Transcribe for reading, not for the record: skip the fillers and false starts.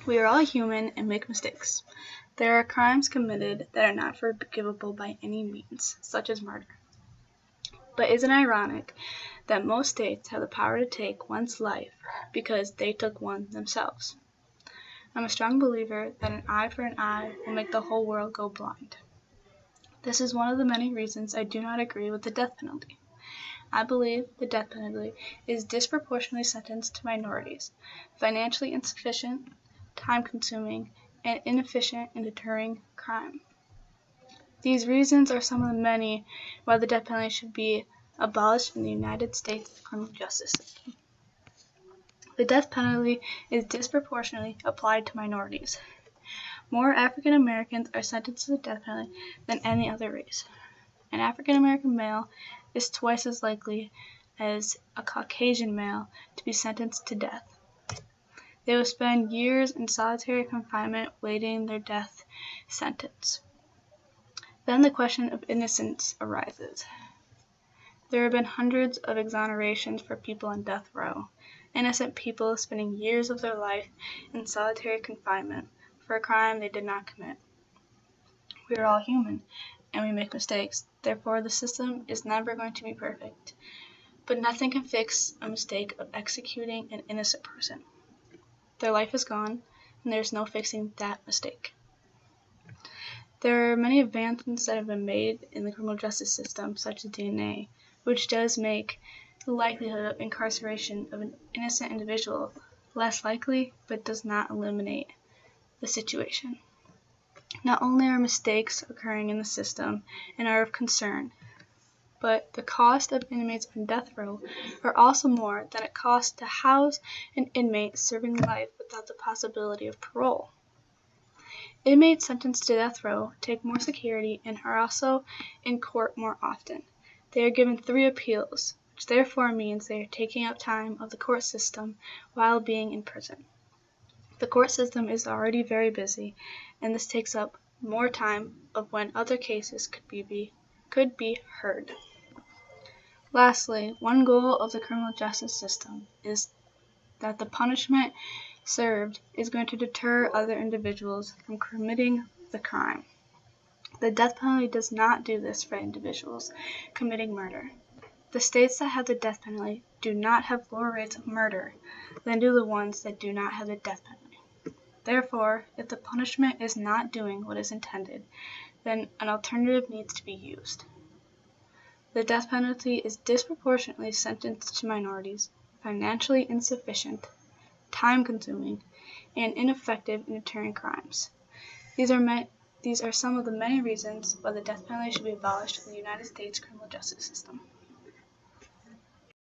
We are all human and make mistakes. There are crimes committed that are not forgivable by any means, such as murder. But isn't it ironic that most states have the power to take one's life because they took one themselves? I'm a strong believer that an eye for an eye will make the whole world go blind. This is one of the many reasons I do not agree with the death penalty. I believe the death penalty is disproportionately sentenced to minorities, financially insufficient, time-consuming, and inefficient in deterring crime. These reasons are some of the many why the death penalty should be abolished in the United States criminal justice system. The death penalty is disproportionately applied to minorities. More African Americans are sentenced to the death penalty than any other race. An African American male is twice as likely as a Caucasian male to be sentenced to death. They will spend years in solitary confinement waiting their death sentence. Then the question of innocence arises. There have been hundreds of exonerations for people on death row, innocent people spending years of their life in solitary confinement for a crime they did not commit. We are all human, and we make mistakes. Therefore, the system is never going to be perfect. But nothing can fix a mistake of executing an innocent person. Their life is gone, and there's no fixing that mistake. There are many advancements that have been made in the criminal justice system, such as DNA, which does make the likelihood of incarceration of an innocent individual less likely, but does not eliminate the situation. Not only are mistakes occurring in the system and are of concern, but the cost of inmates on death row are also more than it costs to house an inmate serving life without the possibility of parole. Inmates sentenced to death row take more security and are also in court more often. They are given 3 appeals, which therefore means they are taking up time of the court system while being in prison. The court system is already very busy, and this takes up more time of when other cases could be heard. Lastly, one goal of the criminal justice system is that the punishment served is going to deter other individuals from committing the crime. The death penalty does not do this for individuals committing murder. The states that have the death penalty do not have lower rates of murder than do the ones that do not have the death penalty. Therefore, if the punishment is not doing what is intended, then an alternative needs to be used. The death penalty is disproportionately sentenced to minorities, financially insufficient, time-consuming, and ineffective in deterring crimes. These are some of the many reasons why the death penalty should be abolished in the United States criminal justice system.